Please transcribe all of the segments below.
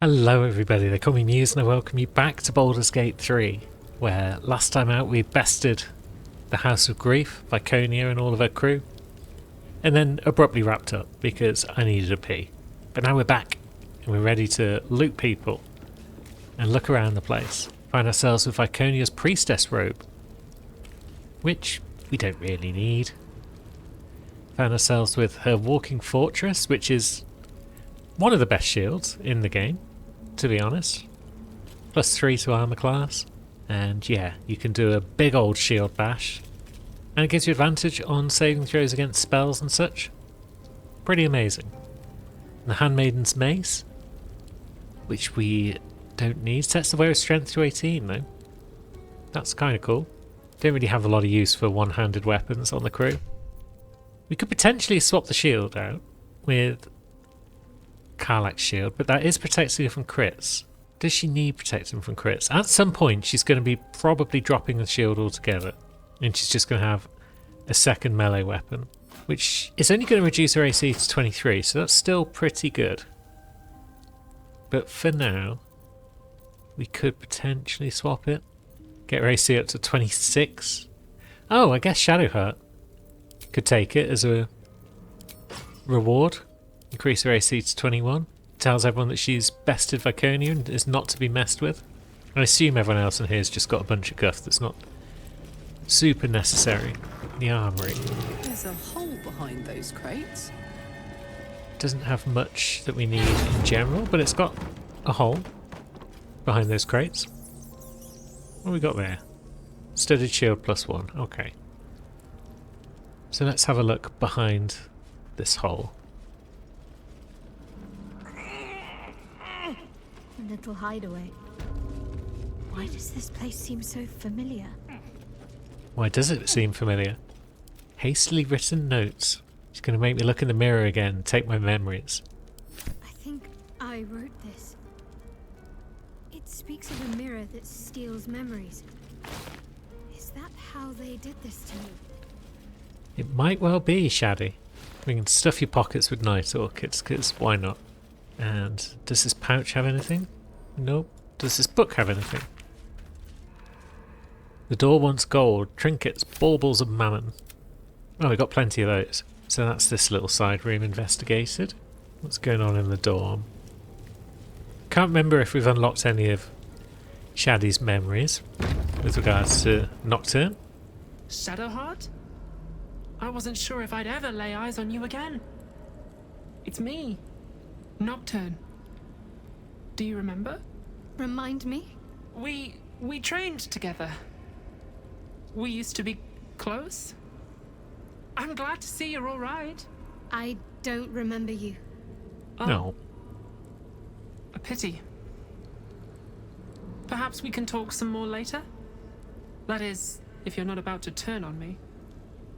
Hello everybody, they call me Muse and I welcome you back to Baldur's Gate 3, where last time out we bested the House of Grief, Viconia and all of her crew, and then abruptly wrapped up because I needed a pee. But now we're back, and we're ready to loot people, and look around the place. Find ourselves with Viconia's priestess robe, which we don't really need. Found ourselves with her walking fortress, which is one of the best shields in the game, to be honest. +3 to armor class. And yeah, you can do a big old shield bash. And it gives you advantage on saving throws against spells and such. Pretty amazing. And the Handmaiden's Mace, which we don't need, sets the wearer's strength to 18 though. That's kind of cool. Don't really have a lot of use for one-handed weapons on the crew. We could potentially swap the shield out with Karlach's shield, but that is protecting her from crits. Does she need protecting from crits? At some point she's going to be probably dropping the shield altogether, and she's just going to have a second melee weapon, which is only going to reduce her AC to 23, so that's still pretty good. But for now we could potentially swap it, get her AC up to 26. Oh, I guess Shadowheart could take it as a reward. Increase her AC to 21. Tells everyone that she's bested Viconia and is not to be messed with. I assume everyone else in here has just got a bunch of guff that's not super necessary. The armory There's a hole behind those crates. doesn't have much that we need in general, but it's got a hole behind those crates. What have we got there? Studded shield +1. Okay. So let's have a look behind this hole. A little hideaway. Why does this place seem so familiar? Why does it seem familiar? Hastily written notes. She's going to make me look in the mirror again and take my memories. I think I wrote this. It speaks of a mirror that steals memories. Is that how they did this to me? It might well be, Shaddy. We can stuff your pockets with night orchids, because why not? And does this pouch have anything? Nope. Does this book have anything? The door wants gold, trinkets, baubles of mammon. Oh, we got plenty of those. So that's this little side room investigated. What's going on in the dorm? Can't remember if we've unlocked any of Shaddy's memories with regards to Nocturne. Shadowheart? I wasn't sure if I'd ever lay eyes on you again. It's me, Nocturne. Do you remember? Remind me? We trained together. We used to be close. I'm glad to see you're all right. I don't remember you. Oh, No. a pity. Perhaps we can talk some more later? That is, if you're not about to turn on me.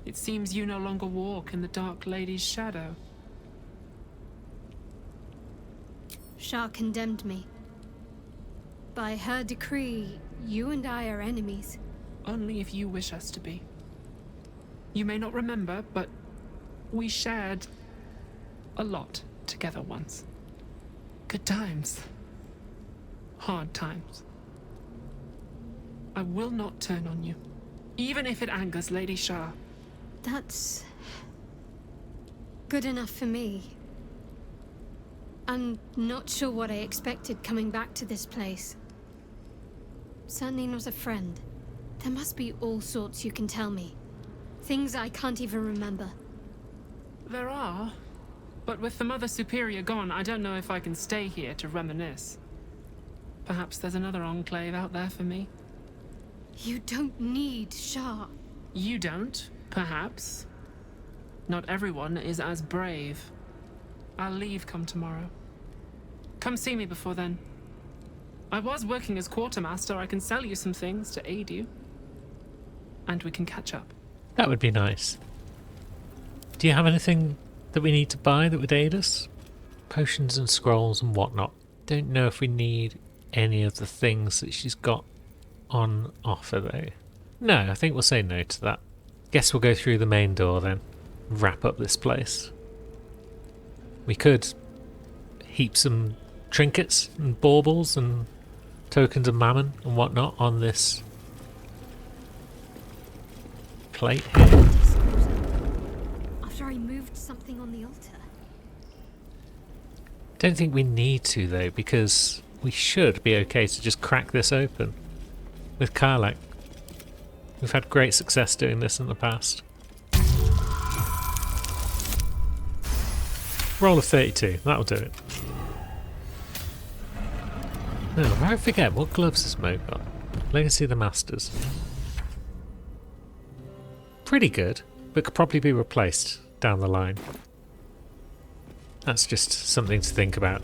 It seems you no longer walk in the Dark Lady's shadow. Shah condemned me. By her decree, you and I are enemies. Only if you wish us to be. You may not remember, but we shared a lot together once. Good times. Hard times. I will not turn on you, even if it angers Lady Shah. That's good enough for me. I'm not sure what I expected coming back to this place. Certainly not a friend. There must be all sorts you can tell me. Things I can't even remember. There are, but with the Mother Superior gone, I don't know if I can stay here to reminisce. Perhaps there's another enclave out there for me. You don't need Shah. You don't, perhaps. Not everyone is as brave. I'll leave come tomorrow. Come see me before then. I was working as quartermaster. I can sell you some things to aid you. And we can catch up. That would be nice. Do you have anything that we need to buy that would aid us? Potions and scrolls and whatnot. Don't know if we need any of the things that she's got on offer though. No, I think we'll say no to that. Guess we'll go through the main door then. Wrap up this place. We could heap some trinkets and baubles and tokens of mammon and whatnot on this plate here. After I moved something on the altar. Don't think we need to though, because we should be okay to just crack this open with Karlach. We've had great success doing this in the past. Roll of 32, that'll do it. No, I forget, what gloves has Mo got? Legacy of the Masters. Pretty good, but could probably be replaced down the line. That's just something to think about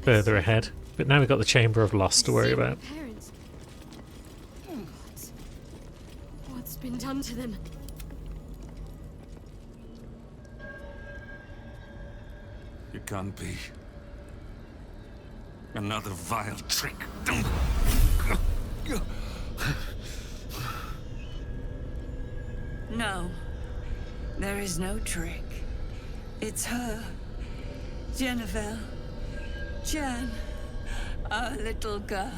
further ahead. But now we've got the Chamber of Loss to worry about. Parents. What's been done to them? It can't be. Another vile trick. No, there is no trick. It's her. Jennifer. Jan. Our little girl.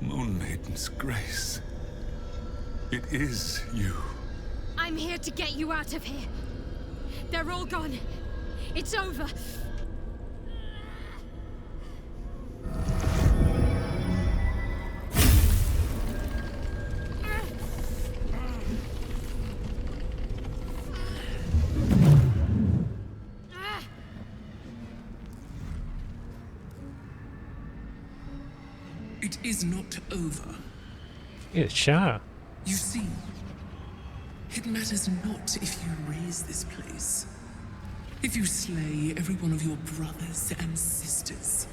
Moon Maiden's grace. It is you. I'm here to get you out of here. They're all gone. It's over. It is not over. It's Shah. You see, it matters not if you raise this place. If you slay every one of your brothers and sisters.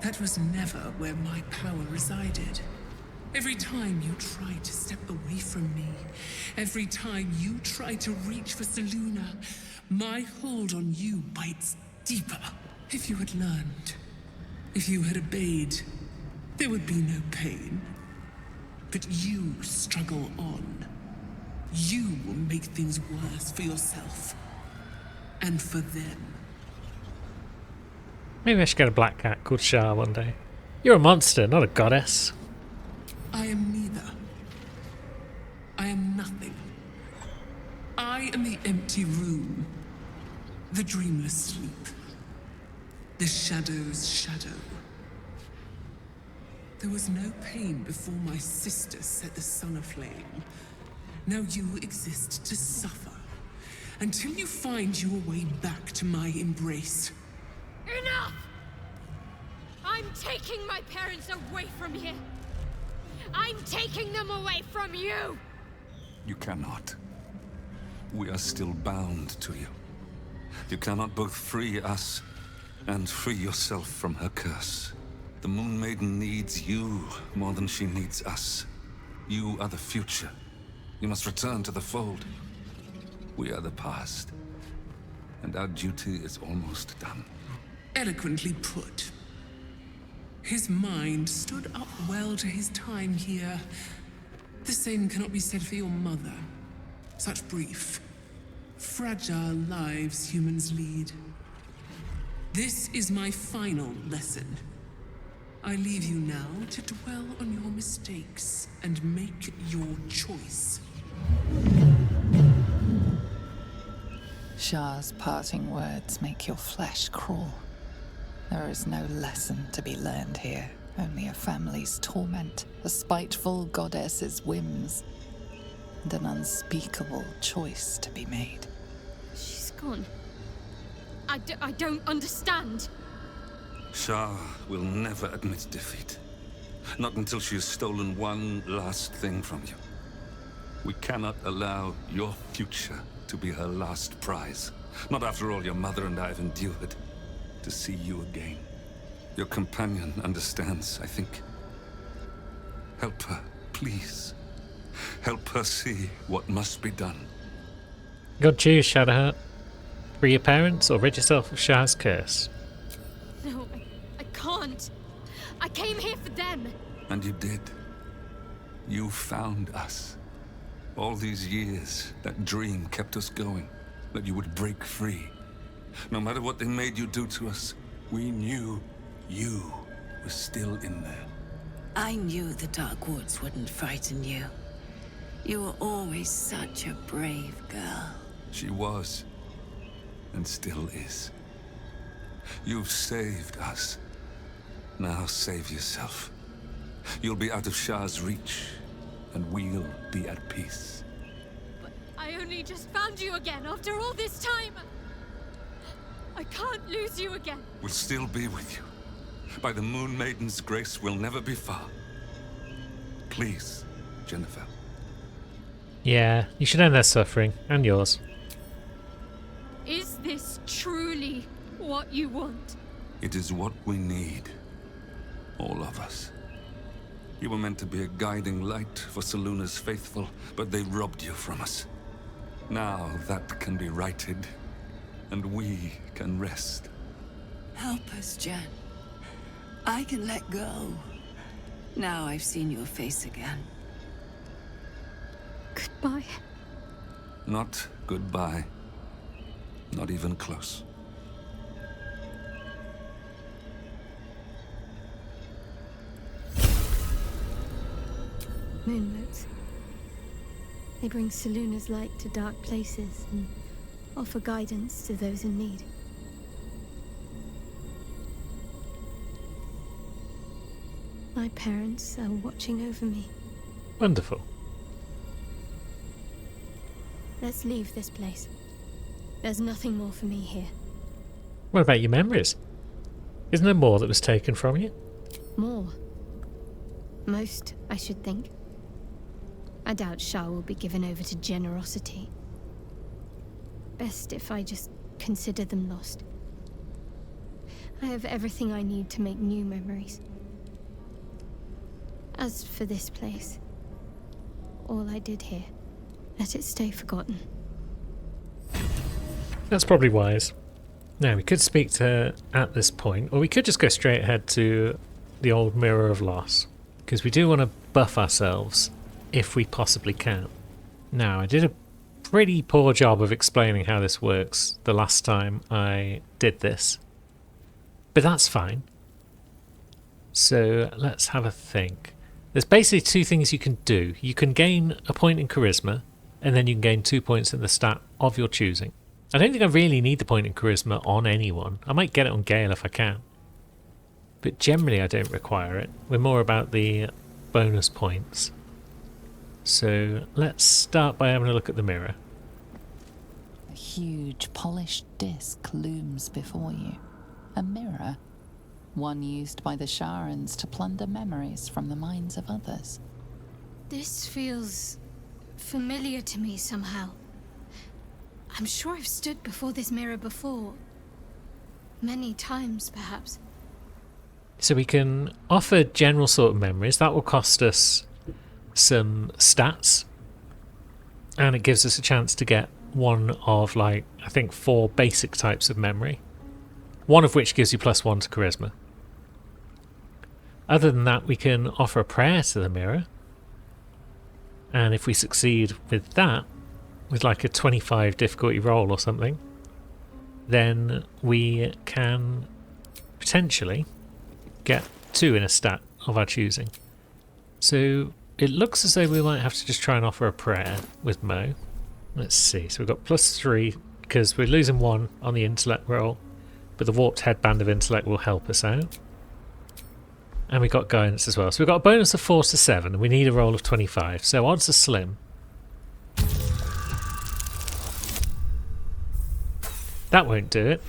That was never where my power resided. Every time you tried to step away from me, every time you tried to reach for Selûne, my hold on you bites deeper. If you had learned, if you had obeyed, there would be no pain. But you struggle on. You will make things worse for yourself. And for them. Maybe I should get a black cat called Shah one day. You're a monster, not a goddess. I am neither. I am nothing. I am the empty room. The dreamless sleep. The shadow's shadow. There was no pain before my sister set the sun aflame. Now you exist to suffer. Until you find your way back to my embrace. Enough! I'm taking my parents away from here. I'm taking them away from you! You cannot. We are still bound to you. You cannot both free us and free yourself from her curse. The Moon Maiden needs you more than she needs us. You are the future. You must return to the fold. We are the past. And our duty is almost done. Eloquently put. His mind stood up well to his time here. The same cannot be said for your mother. Such brief, fragile lives humans lead. This is my final lesson. I leave you now to dwell on your mistakes and make your choice. Shah's parting words make your flesh crawl. There is no lesson to be learned here, only a family's torment, a spiteful goddess's whims, and an unspeakable choice to be made. She's gone. I don't understand. Shah will never admit defeat. Not until she has stolen one last thing from you. We cannot allow your future to be her last prize. Not after all your mother and I have endured. To see you again. Your companion understands, I think. Help her, please. Help her see what must be done. You got to choose, Shadowheart. Free your parents or rid yourself of Shah's curse. No, I can't. I came here for them. And you did. You found us. All these years, that dream kept us going. That you would break free. No matter what they made you do to us, we knew you were still in there. I knew the Dark Woods wouldn't frighten you. You were always such a brave girl. She was, and still is. You've saved us. Now save yourself. You'll be out of Shah's reach, and we'll be at peace. But I only just found you again after all this time. I can't lose you again. We'll still be with you. By the Moon Maiden's grace, we'll never be far. Please, Jennifer. Yeah, you should end their suffering, and yours. Is this truly what you want? It is what we need. All of us. You were meant to be a guiding light for Selûne's faithful, but they robbed you from us. Now that can be righted, and we can rest. Help us, Jen. I can let go. Now I've seen your face again. Goodbye. Not goodbye. Not even close. Moonboats. They bring Selûne's light to dark places and offer guidance to those in need. My parents are watching over me. Wonderful. Let's leave this place. There's nothing more for me here. What about your memories? Isn't there more that was taken from you? More. Most, I should think. I doubt Shah will be given over to generosity. Best if I just consider them lost. I have everything I need to make new memories. As for this place, all I did here, let it stay forgotten. That's probably wise. Now, we could speak to her at this point, or we could just go straight ahead to the old Mirror of Loss, because we do want to buff ourselves if we possibly can. Now, I did a pretty poor job of explaining how this works the last time I did this, but that's fine. So let's have a think. There's basically two things you can do. You can gain a point in Charisma, and then you can gain 2 points in the stat of your choosing. I don't think I really need the point in Charisma on anyone. I might get it on Gale if I can. But generally I don't require it. We're more about the bonus points. So let's start by having a look at the mirror. A huge polished disc looms before you. A mirror. One used by the Sharans to plunder memories from the minds of others. This feels familiar to me somehow. I'm sure I've stood before this mirror before. Many times, perhaps. So we can offer general sort of memories. That will cost us some stats. And it gives us a chance to get one of, like, I think 4 basic types of memory. One of which gives you +1 to Charisma. Other than that, we can offer a prayer to the mirror. And if we succeed with that, with like a 25 difficulty roll or something, then we can potentially get 2 in a stat of our choosing. So it looks as though we might have to just try and offer a prayer with Mo. Let's see. So we've got +3 because we're losing 1 on the intellect roll, but the warped headband of intellect will help us out. And we got guidance as well. So we've got a bonus of 4 to 7, and we need a roll of 25. So odds are slim. That won't do it.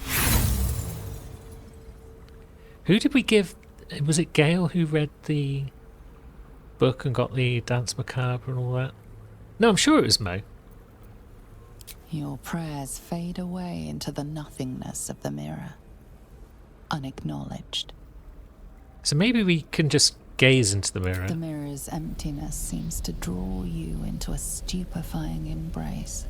Who did we give? Was it Gale who read the book and got the Dance Macabre and all that? No, I'm sure it was Mo. Your prayers fade away into the nothingness of the mirror. Unacknowledged. So maybe we can just gaze into the mirror. The mirror's emptiness seems to draw you into a stupefying embrace.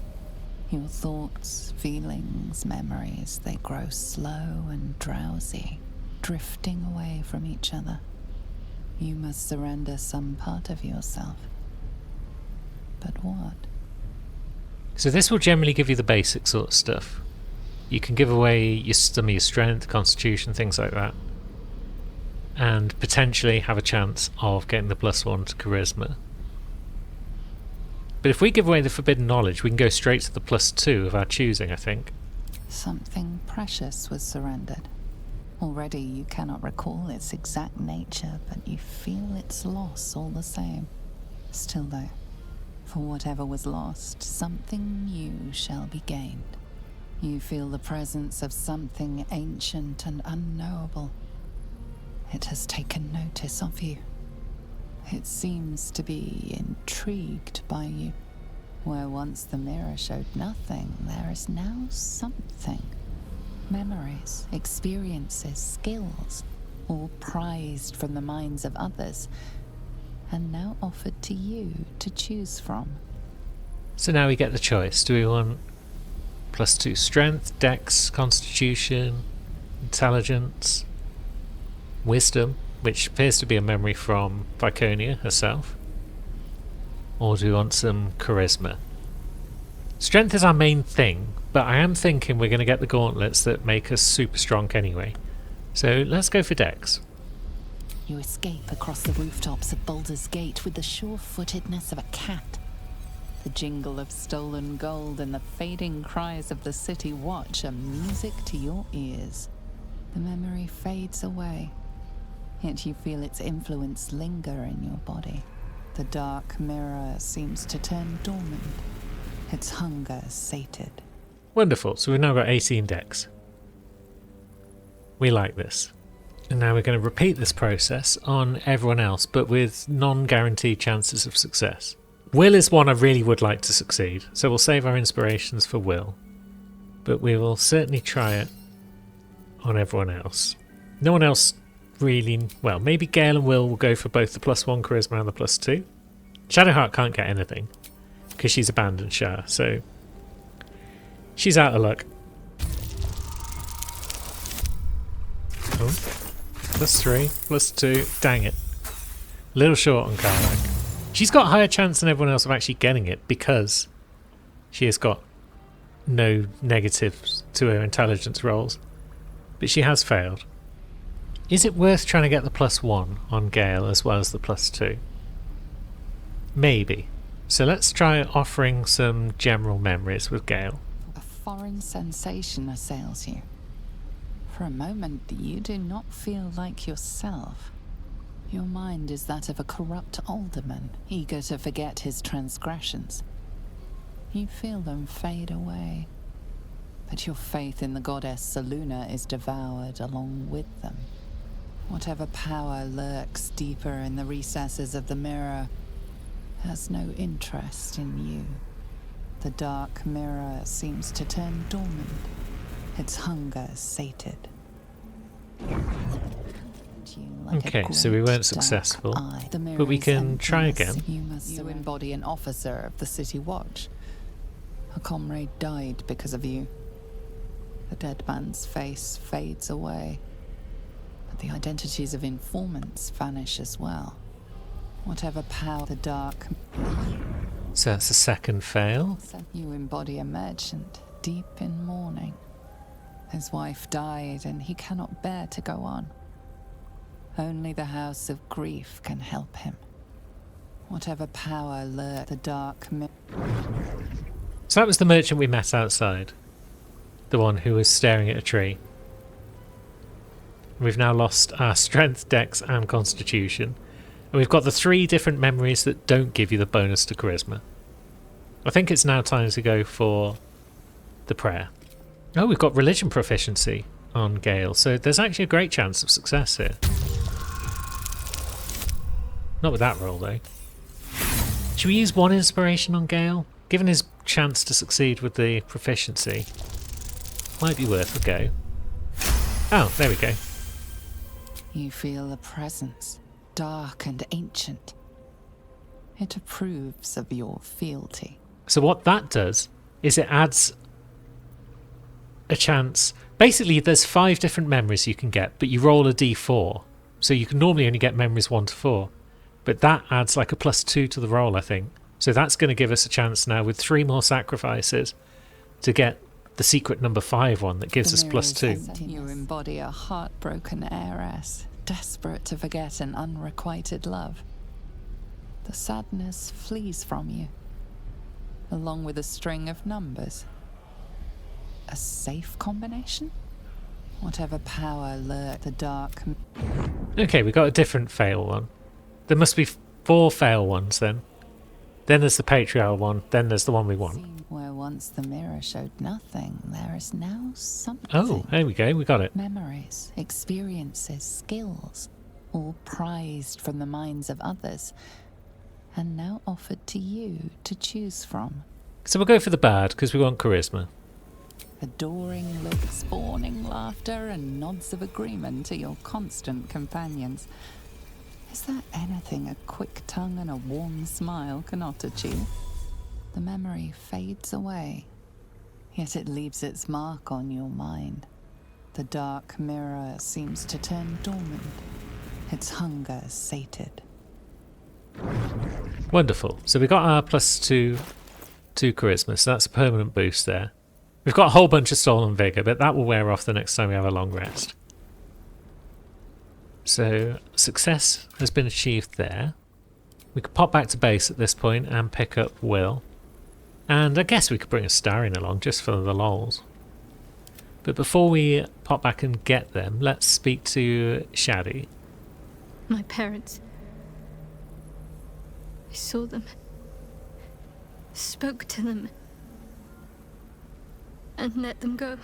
Your thoughts, feelings, memories, they grow slow and drowsy, drifting away from each other. You must surrender some part of yourself. But what? So this will generally give you the basic sort of stuff. You can give away some of your strength, constitution, things like that. and potentially have a chance of getting the +1 to charisma. But if we give away the forbidden knowledge, we can go straight to the +2 of our choosing, I think. Something precious was surrendered. Already you cannot recall its exact nature, but you feel its loss all the same. Still though, for whatever was lost, something new shall be gained. You feel the presence of something ancient and unknowable. It has taken notice of you. It seems to be intrigued by you. Where once the mirror showed nothing, there is now something. Memories, experiences, skills, all prized from the minds of others, and now offered to you to choose from. So now we get the choice. Do we want +2 strength, dex, constitution, intelligence, wisdom, which appears to be a memory from Viconia herself? Or do we want some charisma? Strength is our main thing, but I am thinking we're going to get the gauntlets that make us super strong anyway. So let's go for dex. You escape across the rooftops of Baldur's Gate with the sure-footedness of a cat. The jingle of stolen gold and the fading cries of the city watch are music to your ears. The memory fades away, yet you feel its influence linger in your body. The dark mirror seems to turn dormant, its hunger sated. Wonderful, so we've now got 18 dex. We like this. And now we're going to repeat this process on everyone else, but with non-guaranteed chances of success. Will is one I really would like to succeed, so we'll save our inspirations for Will. But we will certainly try it on everyone else. No one else really... Well, maybe Gale and Will go for both the +1 charisma and the +2. Shadowheart can't get anything, because she's abandoned Shah, so... she's out of luck. Oh. +3, +2, dang it. A little short on Karlach. She's got a higher chance than everyone else of actually getting it because she has got no negatives to her intelligence rolls. But she has failed. Is it worth trying to get the +1 on Gale as well as the +2? Maybe. So let's try offering some general memories with Gale. A foreign sensation assails you. For a moment, you do not feel like yourself. Your mind is that of a corrupt alderman, eager to forget his transgressions. You feel them fade away, but your faith in the goddess Selûne is devoured along with them. Whatever power lurks deeper in the recesses of the mirror has no interest in you. The dark mirror seems to turn dormant, its hunger sated. Okay, so we weren't successful, but we can try again. You embody an officer of the City Watch. A comrade died because of you. The dead man's face fades away, but the identities of informants vanish as well. Whatever power the dark... So that's a second fail. You embody a merchant deep in mourning. His wife died and he cannot bear to go on. Only the House of Grief can help him. Whatever power lurks the dark... So that was the merchant we met outside. The one who was staring at a tree. We've now lost our strength, dex and constitution. And we've got the 3 different memories that don't give you the bonus to charisma. I think it's now time to go for the prayer. Oh, we've got religion proficiency on Gale, so there's actually a great chance of success here. Not with that roll, though. Should we use 1 inspiration on Gale? Given his chance to succeed with the proficiency, might be worth a go. Oh, there we go. You feel a presence, dark and ancient. It approves of your fealty. So what that does is it adds a chance. Basically, there's 5 different memories you can get, but you roll a d4. So you can normally only get memories 1 to 4. But that adds like a +2 to the roll, I think. So that's going to give us a chance now with 3 more sacrifices to get the secret number 5 one that gives us +2. You embody a heartbroken heiress, desperate to forget an unrequited love. The sadness flees from you, along with a string of numbers. A safe combination? Whatever power lurked the dark. Okay, we got a different fail one. There must be 4 fail ones then. Then there's the patriarchal one, then there's the one we want. Where once the mirror showed nothing, there is now something. Oh, there we go, we got it. Memories, experiences, skills, all prized from the minds of others, and now offered to you to choose from. So we'll go for the bad, because we want charisma. Adoring looks, fawning laughter, and nods of agreement to your constant companions. Is there anything a quick tongue and a warm smile cannot achieve? The memory fades away, yet it leaves its mark on your mind. The dark mirror seems to turn dormant, its hunger sated. Wonderful. So we got our +2 to charisma, so that's a permanent boost there. We've got a whole bunch of stolen vigour, but that will wear off the next time we have a long rest. So success has been achieved there. We could pop back to base at this point and pick up Will. And I guess we could bring a Starine along just for the lols. But before we pop back and get them, let's speak to Shadi. My parents. I saw them. Spoke to them. And let them go.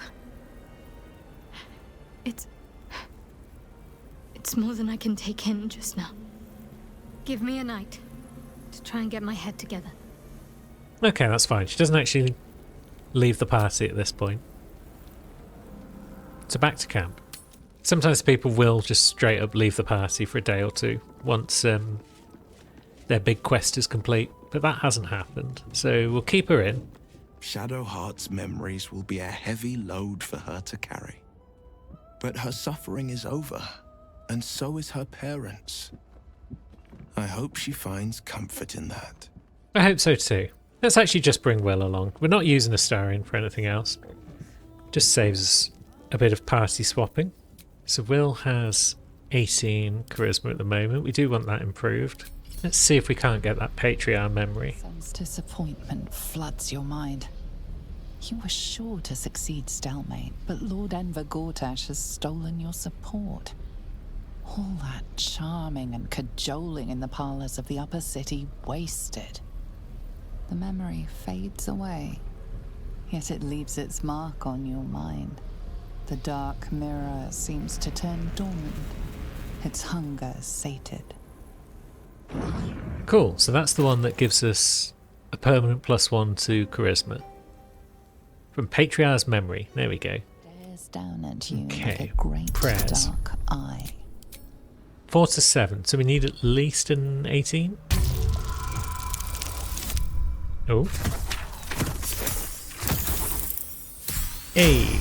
It's more than I can take in just now. Give me a night to try and get my head together. Okay, that's fine. She doesn't actually leave the party at this point. So back to camp. Sometimes people will just straight up leave the party for a day or two once their big quest is complete, but that hasn't happened. So we'll keep her in. Shadowheart's memories will be a heavy load for her to carry. But her suffering is over, and so is her parents'. I hope she finds comfort in that. I hope so too. Let's actually just bring Will along. We're not using a Starine for anything else. Just saves us a bit of party swapping. So Will has 18 charisma at the moment. We do want that improved. Let's see if we can't get that Patriarch memory. Sense disappointment floods your mind. You were sure to succeed, Stelmane, but Lord Enver Gortash has stolen your support. All that charming and cajoling in the parlours of the upper city wasted. The memory fades away, yet it leaves its mark on your mind. The dark mirror seems to turn dormant, its hunger sated. Cool, so that's the one that gives us a permanent +1 to charisma. From Patriarch's memory. There we go. Stares down at you Okay, with a great prayers. dark eye. 4 to 7, so we need at least an 18. Oh. Hey.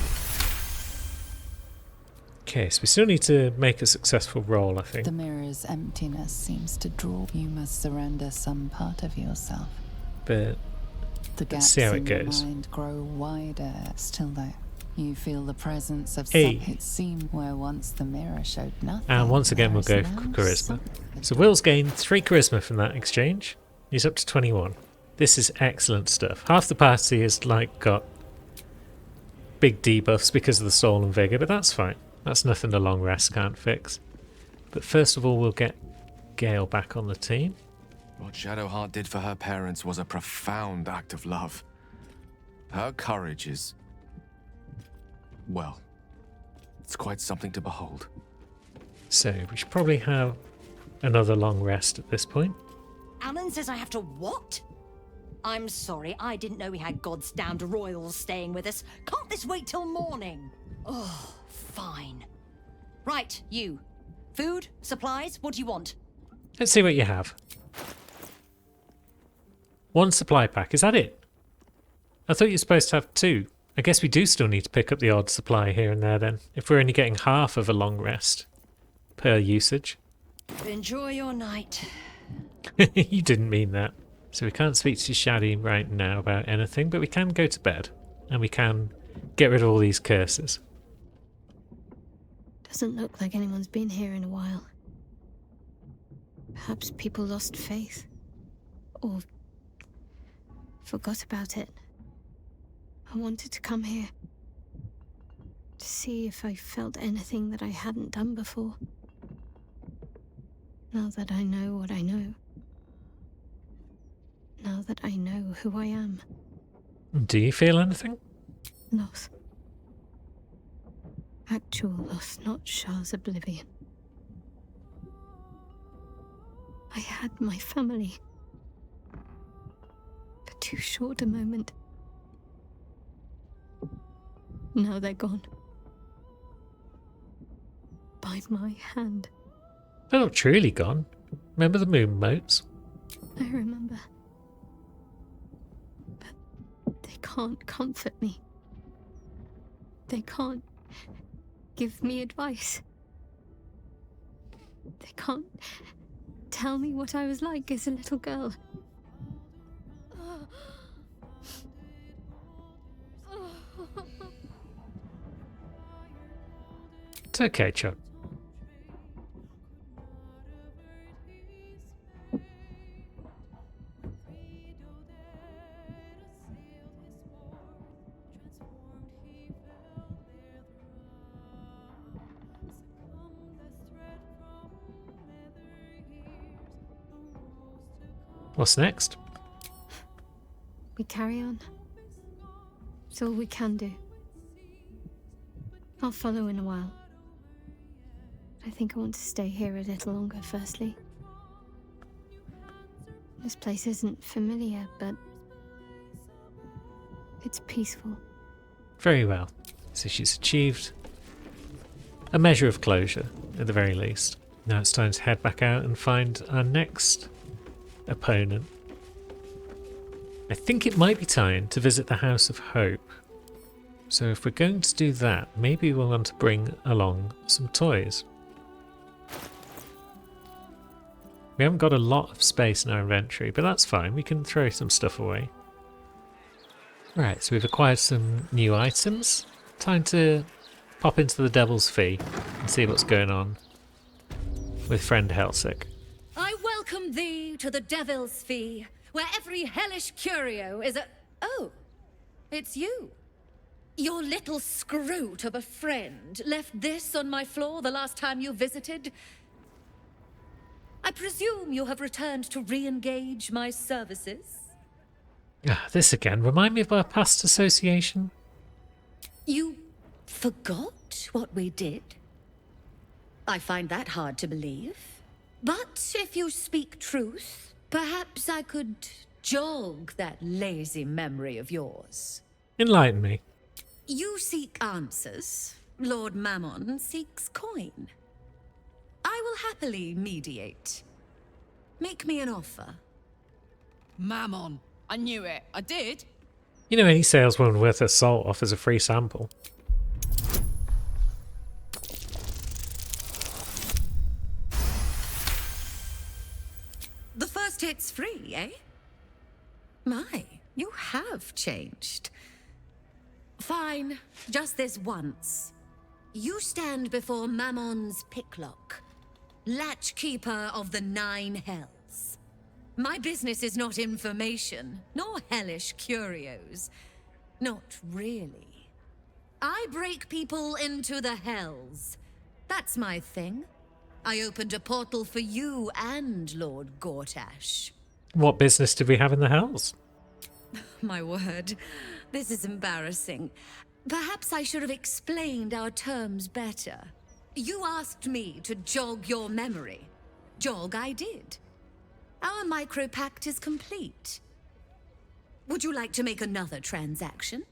Okay, so we still need to make a successful roll, I think. The mirror's emptiness seems to draw. You must surrender some part of yourself. But The let's gaps see how it in your goes. mind grow wider. Still though, you feel the presence of Hey. some. It seemed where once the mirror showed nothing. And once again, we'll go there is for now charisma. something. So Will's gained 3 charisma from that exchange. He's up to 21. This is excellent stuff. Half the party has like got big debuffs because of the stolen vigor, but that's fine. That's nothing the long rest can't fix. But first of all, we'll get Gale back on the team. What Shadowheart did for her parents was a profound act of love. Her courage is... well, it's quite something to behold. So we should probably have another long rest at this point. Alan says I have to what? I'm sorry, I didn't know we had God's damned royals staying with us. Can't this wait till morning? Oh, fine. Right, you. Food? Supplies? What do you want? Let's see what you have. 1 supply pack, is that it? I thought you were supposed to have 2. I guess we do still need to pick up the odd supply here and there then, if we're only getting half of a long rest per usage. Enjoy your night. You didn't mean that. So we can't speak to Shadi right now about anything, but we can go to bed. And we can get rid of all these curses. Doesn't look like anyone's been here in a while. Perhaps people lost faith. Or forgot about it. I wanted to come here. To see if I felt anything that I hadn't done before. Now that I know what I know. Now that I know who I am. Do you feel anything? Loss. Actual loss, not Shah's oblivion. I had my family. For too short a moment. Now they're gone. By my hand. They're not truly gone. Remember the moon motes? I remember. But they can't comfort me. They can't give me advice. They can't tell me what I was like as a little girl. It's okay, Chuck. What's next? We carry on. It's all we can do. I'll follow in a while. I think I want to stay here a little longer, firstly. This place isn't familiar, but it's peaceful. Very well. So she's achieved a measure of closure, at the very least. Now it's time to head back out and find our next opponent. I think it might be time to visit the House of Hope. So if we're going to do that, maybe we'll want to bring along some toys. We haven't got a lot of space in our inventory, but that's fine. We can throw some stuff away. Right, so we've acquired some new items. Time to pop into the Devil's Fee and see what's going on with friend Helsik. I welcome thee to the Devil's Fee, where every hellish curio is a... Oh, it's you. Your little scroot of a friend left this on my floor the last time you visited. I presume you have returned to re-engage my services? Ah, this again. Remind me of our past association. You forgot what we did? I find that hard to believe. But if you speak truth, perhaps I could jog that lazy memory of yours. Enlighten me. You seek answers. Lord Mammon seeks coin. I will happily mediate. Make me an offer. Mammon. I knew it. I did. You know, any saleswoman worth her salt offers a free sample. The first hit's free, eh? My, you have changed. Fine, just this once. You stand before Mammon's picklock, latchkeeper of the 9 hells. My business is not information, nor hellish curios. Not really. I break people into the hells. That's my thing. I opened a portal for you and Lord Gortash. What business did we have in the hells? My word, this is embarrassing. Perhaps I should have explained our terms better. You asked me to jog your memory. Jog I did. Our micropact is complete. Would you like to make another transaction?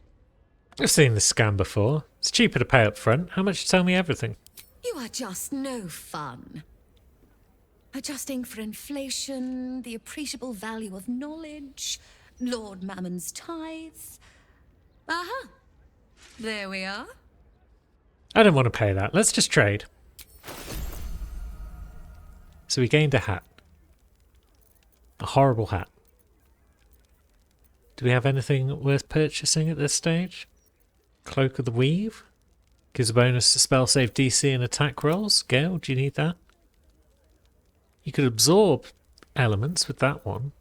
I've seen this scam before. It's cheaper to pay up front. How much to tell me everything? You are just no fun. Adjusting for inflation, the appreciable value of knowledge, Lord Mammon's tithes. Aha! There we are. I don't want to pay that. Let's just trade. So we gained a hat. A horrible hat. Do we have anything worth purchasing at this stage? Cloak of the Weave? Gives a bonus to spell save DC and attack rolls. Gale, do you need that? You could absorb elements with that one,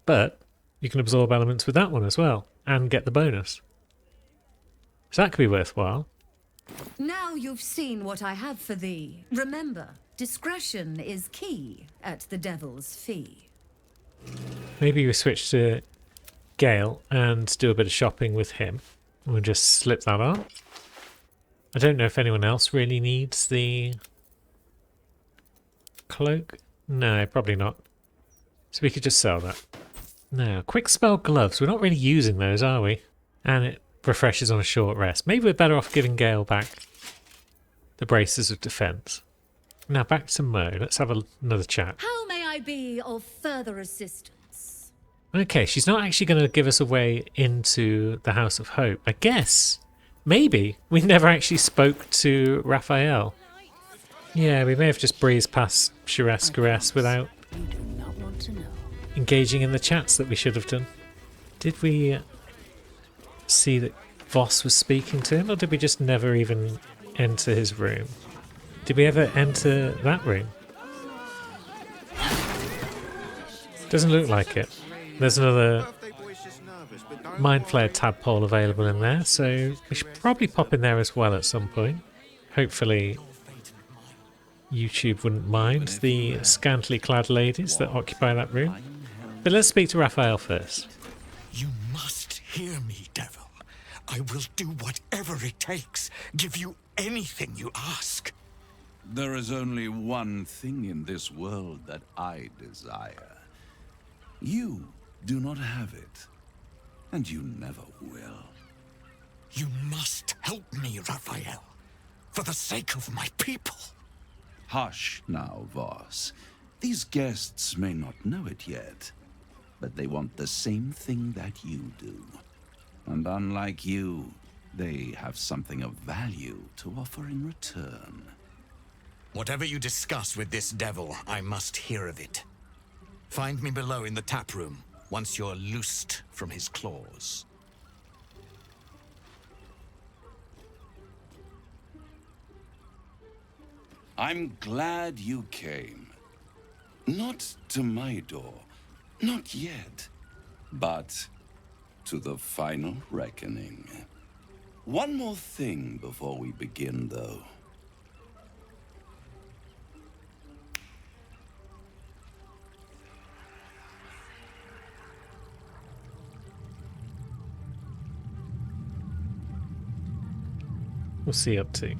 but you can absorb elements with that one as well and get the bonus. So that could be worthwhile. Now you've seen what I have for thee. Remember, discretion is key at the Devil's Fee. Maybe we switch to Gale and do a bit of shopping with him. We'll just slip that on. I don't know if anyone else really needs the cloak. No, probably not. So we could just sell that. Now, quick spell gloves. We're not really using those, are we? And it refreshes on a short rest. Maybe we're better off giving Gale back the braces of defense. Now back to Mo. Let's have another chat. How may I be of further assistance? Okay, she's not actually going to give us a way into the House of Hope. I guess maybe we never actually spoke to Raphael. Yeah, we may have just breezed past Sharess without engaging in the chats that we should have done. Did we see that Voss was speaking to him, or did we just never even enter his room? Did we ever enter that room? Doesn't look like it. There's another Mind Flayer tadpole available in there, so we should probably pop in there as well at some point. Hopefully YouTube wouldn't mind the scantily clad ladies that occupy that room. But let's speak to Raphael first. You must hear me, Devil. I will do whatever it takes. Give you anything you ask. There is only one thing in this world that I desire. You do not have it, and you never will. You must help me, Raphael, for the sake of my people. Hush now, Voss. These guests may not know it yet, but they want the same thing that you do. And unlike you, they have something of value to offer in return. Whatever you discuss with this devil, I must hear of it. Find me below in the tap room, once you're loosed from his claws. I'm glad you came. Not to my door, not yet, but to the final reckoning. One more thing before we begin, though. What's he up to?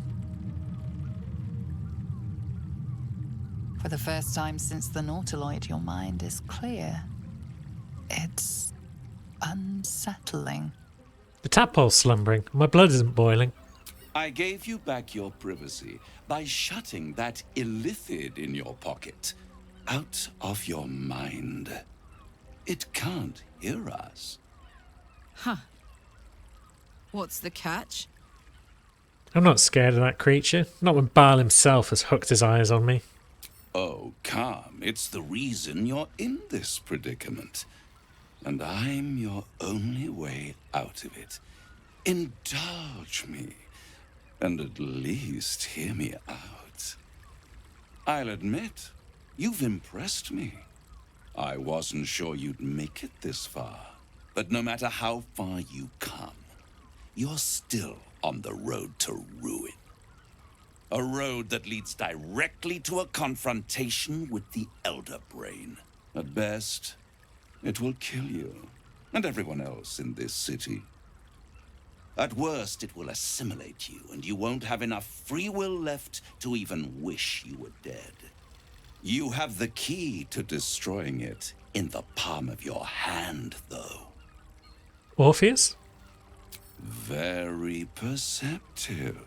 For the first time since the Nautiloid, your mind is clear. It's unsettling. The tadpole's slumbering. My blood isn't boiling. I gave you back your privacy by shutting that illithid in your pocket out of your mind. It can't hear us. Huh. What's the catch? I'm not scared of that creature. Not when Baal himself has hooked his eyes on me. Oh, calm. It's the reason you're in this predicament. And I'm your only way out of it. Indulge me. And at least hear me out. I'll admit, you've impressed me. I wasn't sure you'd make it this far. But no matter how far you come, you're still on the road to ruin. A road that leads directly to a confrontation with the Elder Brain. At best, it will kill you, and everyone else in this city. At worst, it will assimilate you, and you won't have enough free will left to even wish you were dead. You have the key to destroying it in the palm of your hand, though. Orpheus? Very perceptive.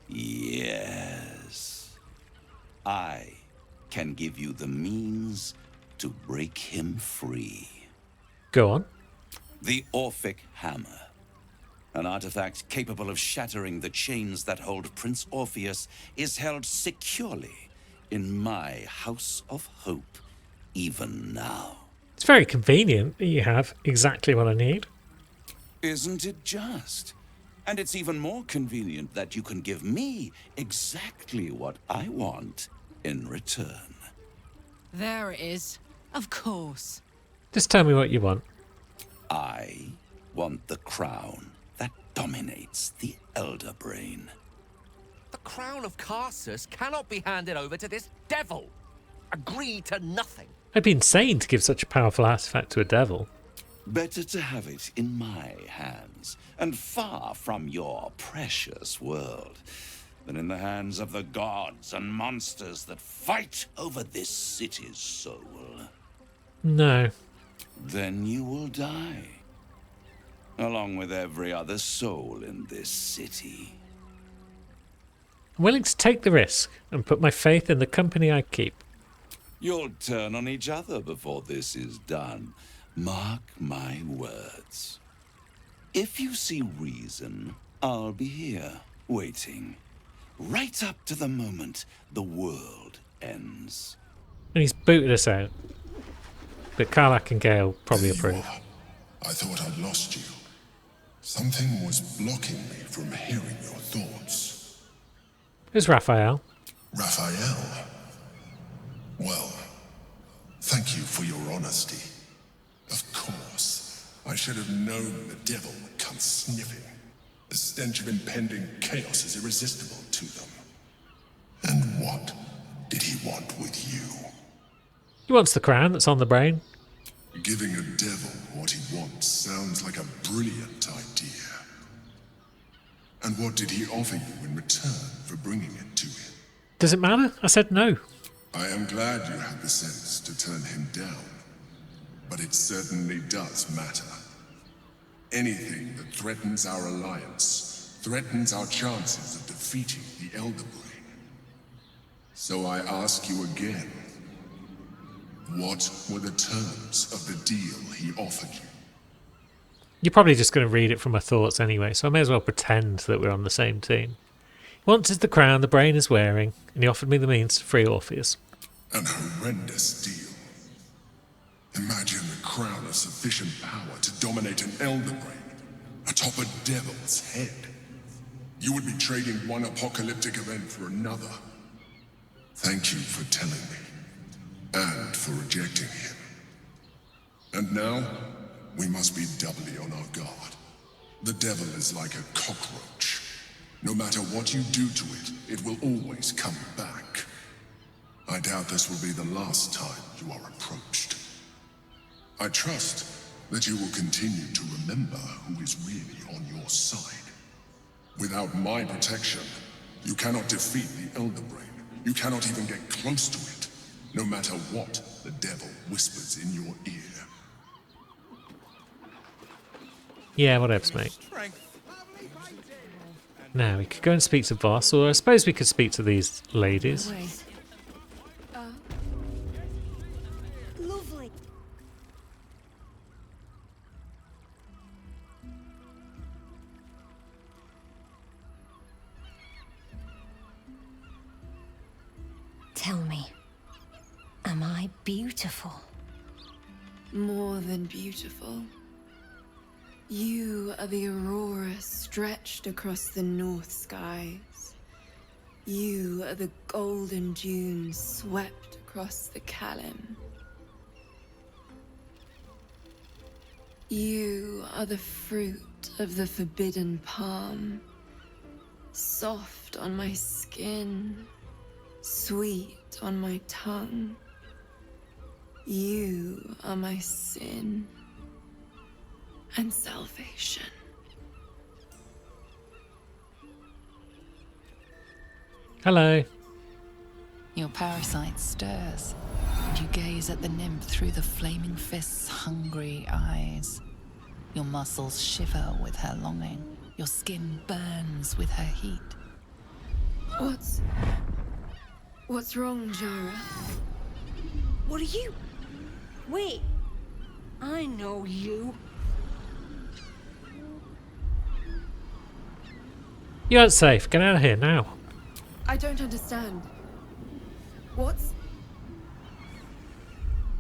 Yes. I can give you the means to break him free. Go on. The Orphic Hammer. An artifact capable of shattering the chains that hold Prince Orpheus is held securely in my House of Hope, even now. It's very convenient that you have exactly what I need. Isn't it just? And it's even more convenient that you can give me exactly what I want in return. There it is. Of course. Just tell me what you want. I want the crown that dominates the Elder Brain. The crown of Karsus cannot be handed over to this devil. Agree to nothing. I'd be insane to give such a powerful artifact to a devil. Better to have it in my hands, and far from your precious world, than in the hands of the gods and monsters that fight over this city's soul. No. Then you will die, along with every other soul in this city. I'm willing to take the risk and put my faith in the company I keep. You'll turn on each other before this is done. Mark my words. If you see reason, I'll be here, waiting. Right up to the moment the world ends. And he's booted us out. But Karlach and Gale probably approve. I thought I'd lost you. Something was blocking me from hearing your thoughts. Who's Raphael? Raphael? Well, thank you for your honesty. Of course, I should have known the devil would come sniffing. The stench of impending chaos is irresistible to them. And what did he want with you? He wants the crown that's on the brain. Giving a devil what he wants sounds like a brilliant idea. And what did he offer you in return for bringing it to him? Does it matter? I said no. I am glad you had the sense to turn him down. But it certainly does matter. Anything that threatens our alliance threatens our chances of defeating the Elder Brain. So I ask you again, what were the terms of the deal he offered you? You're probably just going to read it from my thoughts anyway, so I may as well pretend that we're on the same team. He wanted the crown the brain is wearing, and he offered me the means to free Orpheus. An horrendous deal. Imagine the crown of sufficient power to dominate an Elder Brain, atop a devil's head. You would be trading one apocalyptic event for another. Thank you for telling me. And for rejecting him. And now, we must be doubly on our guard. The devil is like a cockroach. No matter what you do to it, it will always come back. I doubt this will be the last time you are approached. I trust that you will continue to remember who is really on your side. Without my protection, you cannot defeat the Elder Brain. You cannot even get close to it. No matter what the devil whispers in your ear. Yeah, whatever, mate. Now, we could go and speak to Voss, or I suppose we could speak to these ladies. Lovely. Tell me. Am I beautiful? More than beautiful. You are the aurora stretched across the north skies. You are the golden dunes swept across the Kalim. You are the fruit of the forbidden palm, soft on my skin, sweet on my tongue. You are my sin and salvation. Hello. Your parasite stirs, and you gaze at the nymph through the flaming fist's hungry eyes. Your muscles shiver with her longing. Your skin burns with her heat. What's wrong, Jara? What are you? Wait. I know you. You aren't safe. Get out of here now. I don't understand. What's...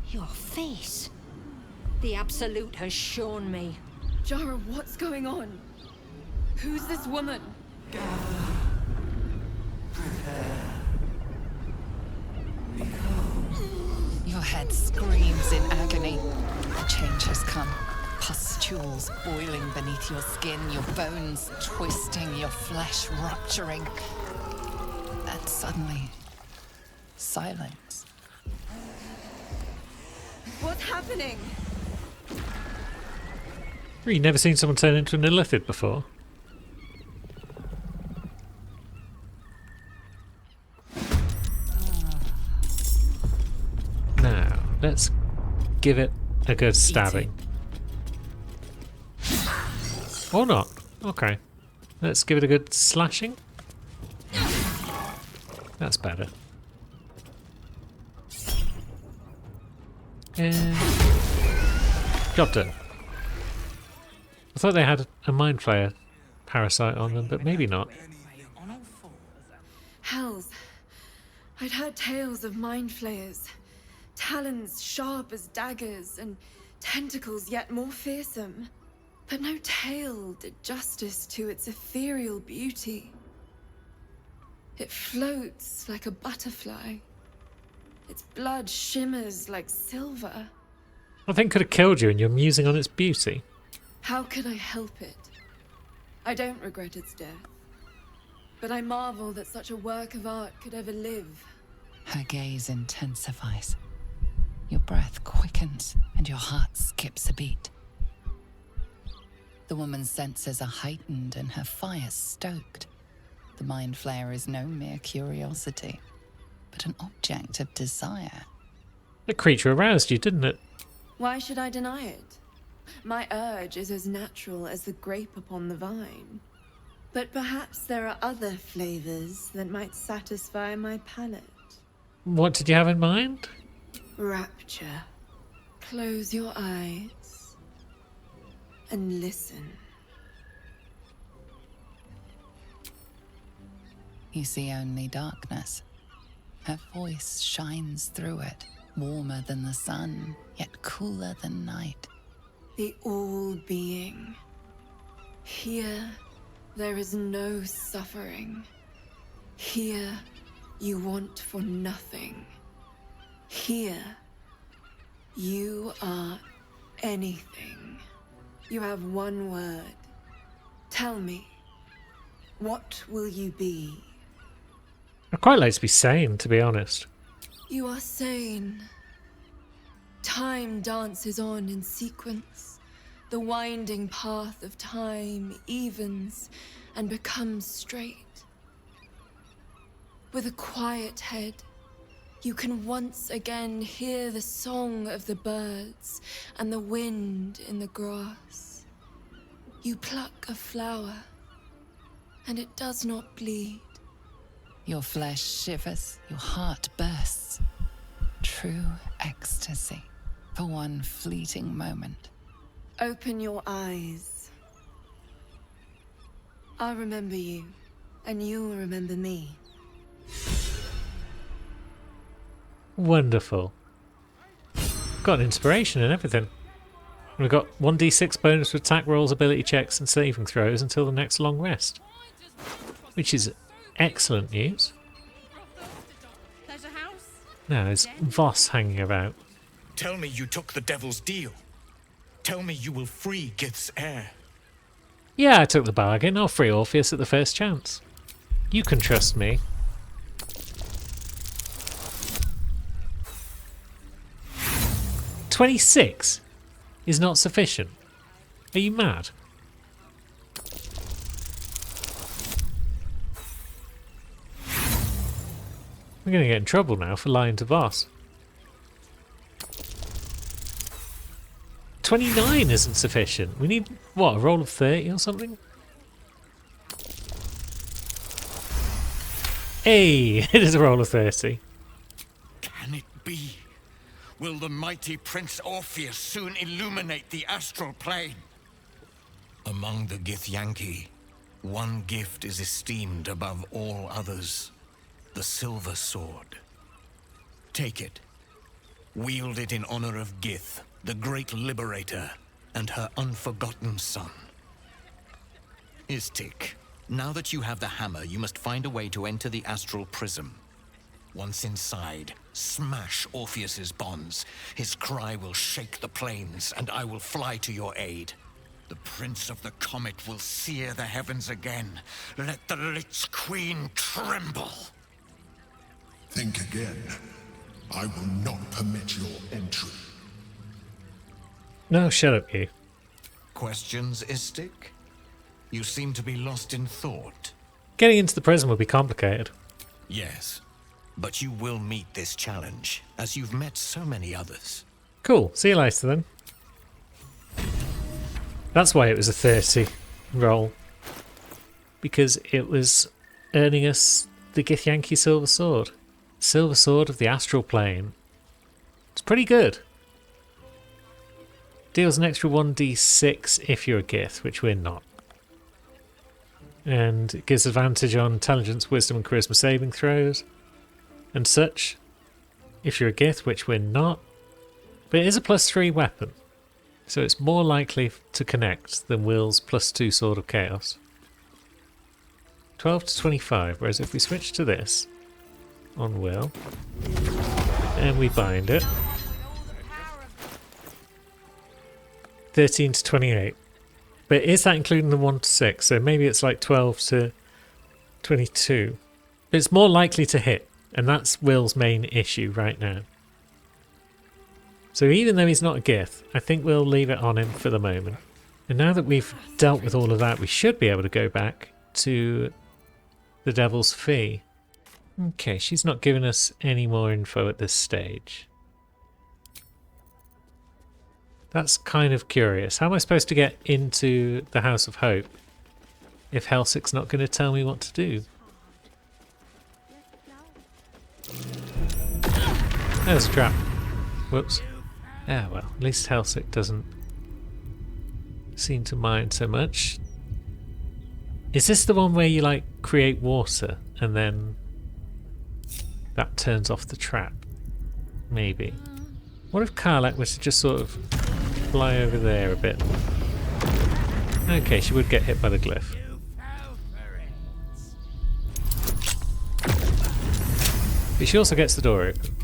Your face. The Absolute has shown me. Jara, what's going on? Who's this woman? Your head screams in agony. The change has come. Pustules boiling beneath your skin, your bones twisting, your flesh rupturing. And suddenly, silence. What's happening? You've never seen someone turn into an illithid before? Now, let's give it a good stabbing. Or not. Okay. Let's give it a good slashing. That's better. And job done. I thought they had a mind flayer parasite on them, but maybe not. Hells. I'd heard tales of mind flayers. Talons sharp as daggers, and tentacles yet more fearsome. But no tale did justice to its ethereal beauty. It floats like a butterfly. Its blood shimmers like silver. I think could have killed you, and you're musing on its beauty. How could I help it? I don't regret its death. But I marvel that such a work of art could ever live. Her gaze intensifies. Your breath quickens, and your heart skips a beat. The woman's senses are heightened and her fire stoked. The mind flayer is no mere curiosity, but an object of desire. The creature aroused you, didn't it? Why should I deny it? My urge is as natural as the grape upon the vine. But perhaps there are other flavors that might satisfy my palate. What did you have in mind? Rapture. Close your eyes and listen. You see only darkness. Her voice shines through it, warmer than the sun, yet cooler than night. The all-being. Here, there is no suffering. Here, you want for nothing. Here, you are anything. You have one word. Tell me, what will you be? I'd quite like to be sane, to be honest. You are sane. Time dances on in sequence. The winding path of time evens and becomes straight. With a quiet head, you can once again hear the song of the birds and the wind in the grass. You pluck a flower, and it does not bleed. Your flesh shivers, your heart bursts. True ecstasy for one fleeting moment. Open your eyes. I'll remember you, and you'll remember me. Wonderful. Got an inspiration and everything. We've got 1d6 bonus to attack rolls, ability checks and saving throws until the next long rest. Which is excellent news. Now there's Voss hanging about. Tell me you took the devil's deal. Tell me you will free Gith's heir. Yeah, I took the bargain. I'll free Orpheus at the first chance. You can trust me. $26 is not sufficient. Are you mad? We're going to get in trouble now for lying to Voss. 29 isn't sufficient. We need, what, a roll of 30 or something? Hey, it is a roll of 30. Can it be? Will the mighty Prince Orpheus soon illuminate the astral plane? Among the Githyanki, one gift is esteemed above all others. The silver sword. Take it. Wield it in honor of Gith, the great liberator, and her unforgotten son. Istik, now that you have the hammer, you must find a way to enter the astral prism. Once inside, smash Orpheus's bonds. His cry will shake the plains, and I will fly to your aid. The Prince of the Comet will sear the heavens again. Let the Lich Queen tremble. Think again. I will not permit your entry. No, shut up, you. Questions, Istik? You seem to be lost in thought. Getting into the prison will be complicated. Yes, but you will meet this challenge, as you've met so many others. Cool. See you later then. That's why it was a 30 roll. Because it was earning us the Githyanki Silver Sword. Silver Sword of the Astral Plane. It's pretty good. Deals an extra 1d6 if you're a Gith, which we're not. And it gives advantage on intelligence, wisdom and charisma saving throws and such if you're a Gith, which we're not. But it is a +3 weapon, so it's more likely to connect than Will's +2 Sword of Chaos. 12 to 25, whereas if we switch to this on Will and we bind it, 13 to 28. But is that including the 1 to 6? So maybe it's like 12 to 22. But it's more likely to hit, and that's Will's main issue right now. So even though he's not a Gith, I think we'll leave it on him for the moment. And now that we've dealt with all of that, we should be able to go back to the Devil's Fee. Okay, she's not giving us any more info at this stage. That's kind of curious. How am I supposed to get into the House of Hope if Helsik's not going to tell me what to do? There's a trap. Whoops. Yeah, well, at least Helsik doesn't seem to mind so much. Is this the one where you, like, create water and then that turns off the trap? Maybe. What if Karlach was to just sort of fly over there a bit? Okay, she would get hit by the glyph. But she also gets the door open.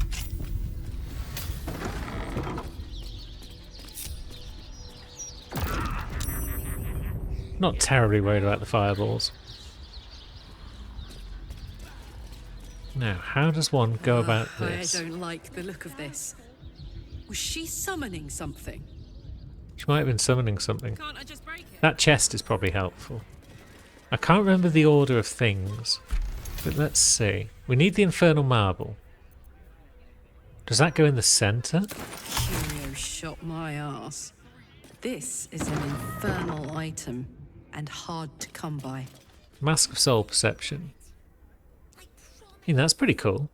Not terribly worried about the fireballs. Now, how does one go about this? I don't like the look of this. Was she summoning something? She might have been summoning something. Can't I just break it? That chest is probably helpful. I can't remember the order of things, but let's see. We need the Infernal Marble. Does that go in the centre? Curio shot my ass. This is an infernal item and hard to come by. Mask of Soul Perception. That's pretty cool.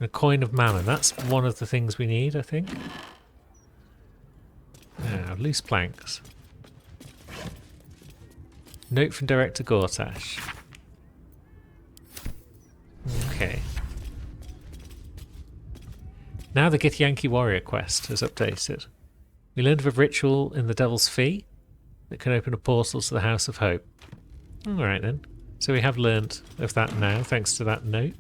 A Coin of Mammon. That's one of the things we need, I think. Now, loose planks. Note from Director Gortash. Okay. Now the Githyanki Warrior quest has updated. We learned of a ritual in the Devil's Fee that can open a portal to the House of Hope. Alright then. So we have learnt of that now, thanks to that note.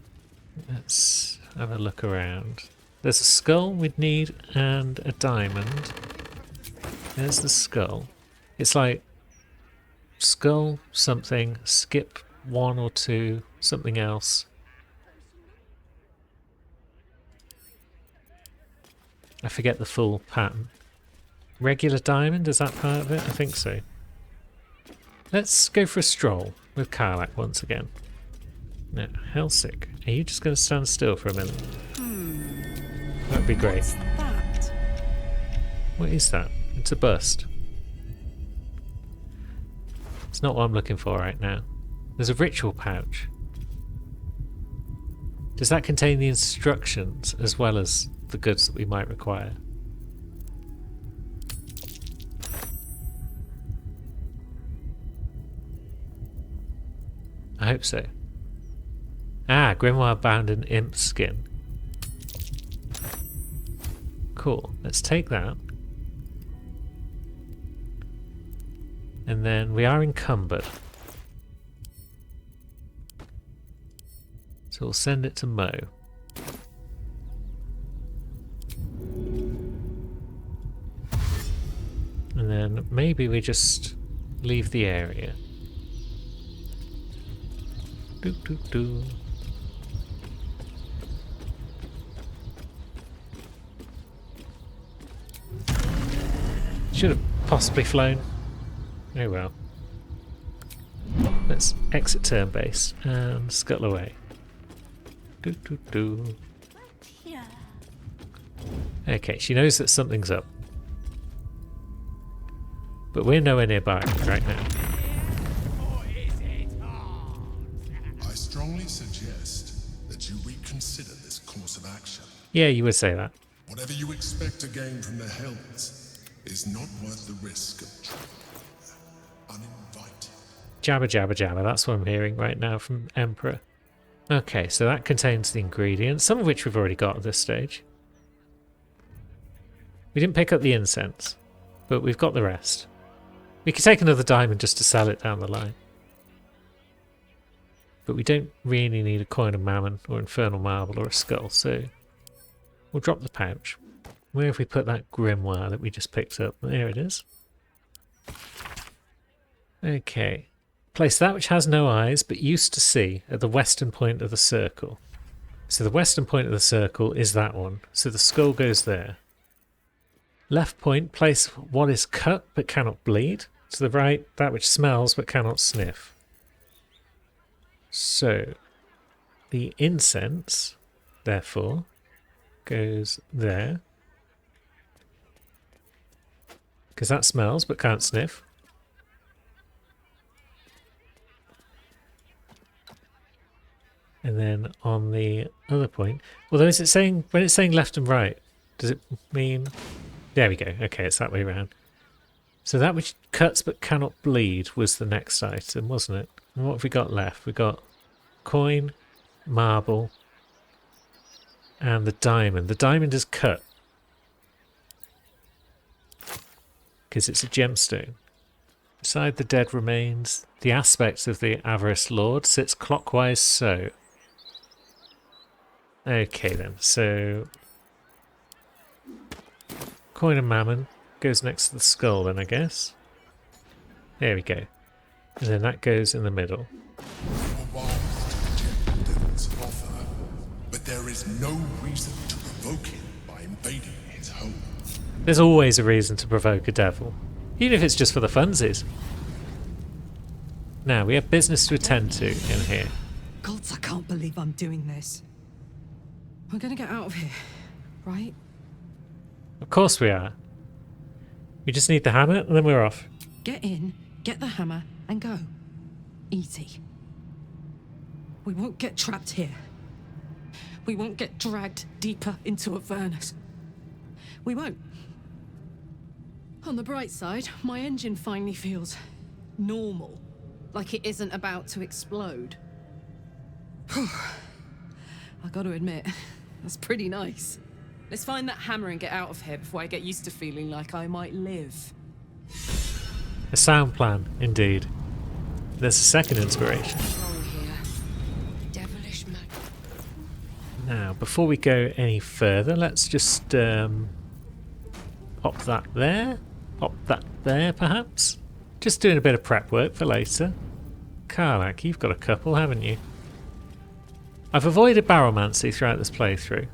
Let's have a look around. There's a skull we'd need and a diamond. There's the skull. It's like skull, something, skip 1 or 2, something else. I forget the full pattern. Regular diamond, is that part of it? I think so. Let's go for a stroll with Karlach once again. Now, Helsik, are you just going to stand still for a minute? That'd be great. What's that? What is that? It's a bust. It's not what I'm looking for right now. There's a ritual pouch. Does that contain the instructions as well as the goods that we might require? I hope so. Ah, Grimoire bound in imp skin. Cool, let's take that. And then we are encumbered. So we'll send it to Mo. And then maybe we just leave the area. Doo doo doo. Should have possibly flown. Oh well. Let's exit turn base and scuttle away. Doo doo doo. Okay, she knows that something's up. But we're nowhere nearby right now. I strongly suggest that you reconsider this course of action. Yeah, you would say that. Whatever you expect to gain from the Hells is not worth the risk of travel uninvited. Jabba jabba jabba, that's what I'm hearing right now from Emperor. Okay, so that contains the ingredients, some of which we've already got at this stage. We didn't pick up the incense, but we've got the rest. We could take another diamond just to sell it down the line. But we don't really need a coin of mammon or infernal marble or a skull, so we'll drop the pouch. Where have we put that grimoire that we just picked up? There it is. Okay. Place that which has no eyes but used to see at the western point of the circle. So the western point of the circle is that one. So the skull goes there. Left point, place what is cut but cannot bleed. To the right, that which smells but cannot sniff. So the incense, therefore, goes there. Because that smells but can't sniff. And then on the other point, although is it saying, when it's saying left and right, does it mean, there we go, okay, it's that way around. So that which cuts but cannot bleed was the next item, wasn't it? And what have we got left? We got coin, marble, and the diamond. The diamond is cut because it's a gemstone. Beside the dead remains, the aspect of the Avarice Lord sits clockwise so. Okay then, so coin of mammon goes next to the skull then, I guess. There we go. And then that goes in the middle. But there is no reason to provoke him by invading his home. There's always a reason to provoke a devil, even if it's just for the funsies. Now, we have business to attend to in here. Gods, I can't believe I'm doing this. We're gonna get out of here, right? Of course we are. We just need the hammer and then we're off. Get in, get the hammer, and go. Easy. We won't get trapped here. We won't get dragged deeper into Avernus. We won't. On the bright side, my engine finally feels normal. Like it isn't about to explode. I gotta admit, that's pretty nice. Let's find that hammer and get out of here before I get used to feeling like I might live. A sound plan, indeed. There's a second inspiration. Devilish man. Now, before we go any further, let's just pop that there. Pop that there, perhaps. Just doing a bit of prep work for later. Karlach, you've got a couple, haven't you? I've avoided Baromancy throughout this playthrough.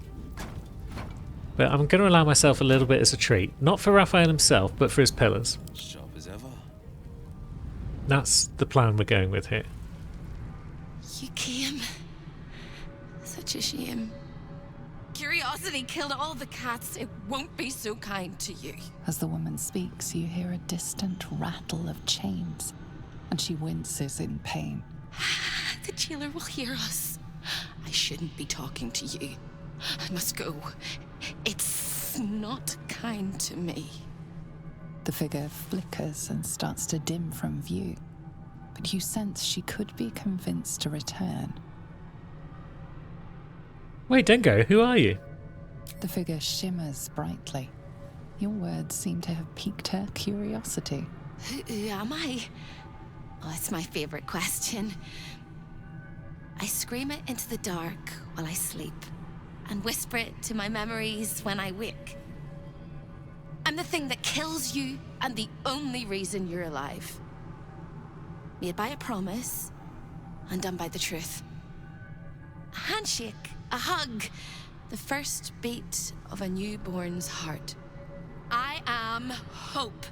But I'm going to allow myself a little bit as a treat. Not for Raphael himself, but for his pillars. Sharp as ever. That's the plan we're going with here. You came. Such a shame. Curiosity killed all the cats. It won't be so kind to you. As the woman speaks, you hear a distant rattle of chains, and she winces in pain. The jailer will hear us. I shouldn't be talking to you. I must go. It's not kind to me. The figure flickers and starts to dim from view, but you sense she could be convinced to return. Wait, don't go. Who are you? The figure shimmers brightly. Your words seem to have piqued her curiosity. Who am I? Oh, it's my favorite question. I scream it into the dark while I sleep, and whisper it to my memories when I wake. I'm the thing that kills you, and the only reason you're alive. Made by a promise, undone by the truth. A handshake, a hug, the first beat of a newborn's heart. I am hope.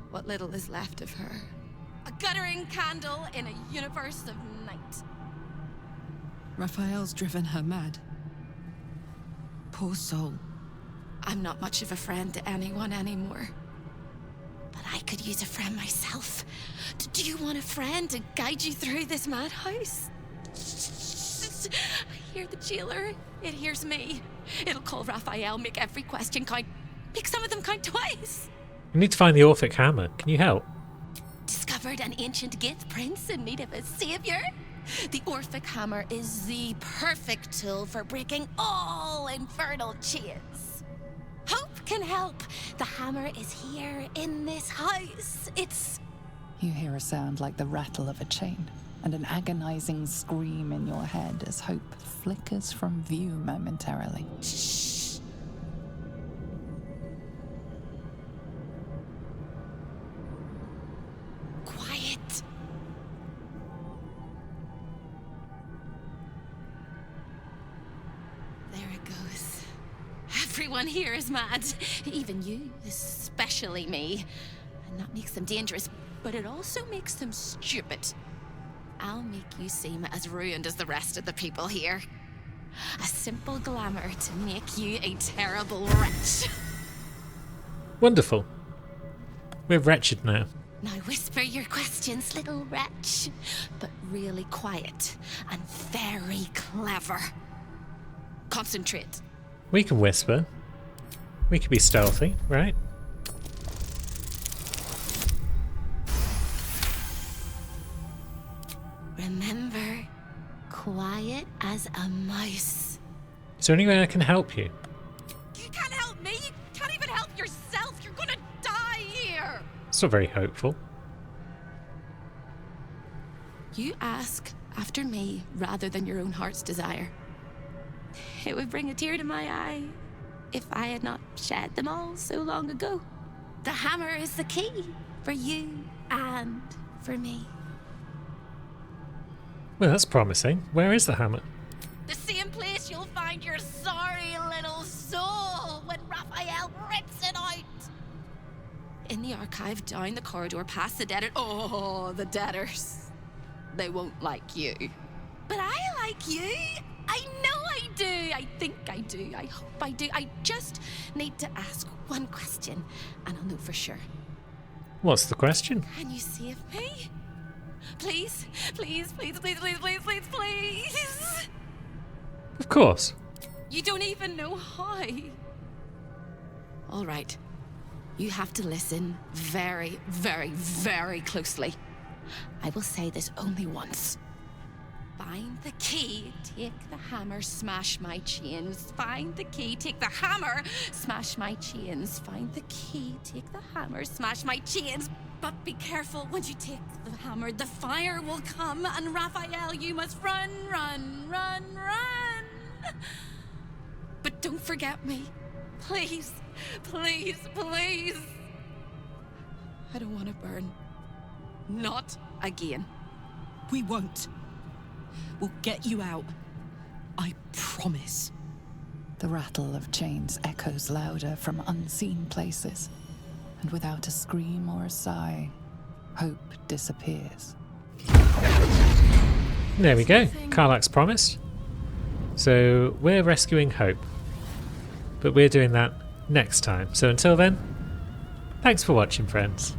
What little is left of her. A guttering candle in a universe of night. Raphael's driven her mad. Poor soul. I'm not much of a friend to anyone anymore. But I could use a friend myself. Do you want a friend to guide you through this madhouse? I hear the jailer. It hears me. It'll call Raphael, make every question count. Make some of them count twice. We need to find the Orphic hammer. Can you help? Discovered an ancient Gith prince in need of a savior. The Orphic hammer is the perfect tool for breaking all infernal chains. Hope can help. The hammer is here in this house. It's... You hear a sound like the rattle of a chain, and an agonizing scream in your head as hope flickers from view momentarily. Shh. Quiet. There it goes. Everyone here is mad. Even you, especially me. And that makes them dangerous, but it also makes them stupid. I'll make you seem as ruined as the rest of the people here. A simple glamour to make you a terrible wretch. Wonderful. We're wretched now. Now whisper your questions, little wretch. But really quiet and very clever. Concentrate. We can whisper. We can be stealthy, right? Remember, quiet as a mouse. Is there any way I can help you? You can't help me. You can't even help yourself. You're gonna die here. It's not very hopeful. You ask after me rather than your own heart's desire. It would bring a tear to my eye if I had not shed them all so long ago. The hammer is the key for you and for me. Well, that's promising. Where is the hammer? The same place you'll find your sorry little soul when Raphael rips it out. In the archive, down the corridor, past the debtor. Oh, the debtors. They won't like you. But I like you. I know I do. I think I do. I hope I do. I just need to ask one question, and I'll know for sure. What's the question? Can you save me? Please, please, please, please, please, please, please, please. Of course. You don't even know how. All right. You have to listen very, very, very closely. I will say this only once. Find the key, take the hammer, smash my chains. Find the key, take the hammer, smash my chains. Find the key, take the hammer, smash my chains. But be careful, once you take the hammer, the fire will come, and Raphael, you must run, run, run, run. But don't forget me. Please, please, please. I don't want to burn. Not again. We won't. We'll get you out. I promise. The rattle of chains echoes louder from unseen places, and without a scream or a sigh, hope disappears. There we go. Karlach's promise. So we're rescuing Hope. But we're doing that next time. So until then, thanks for watching, friends.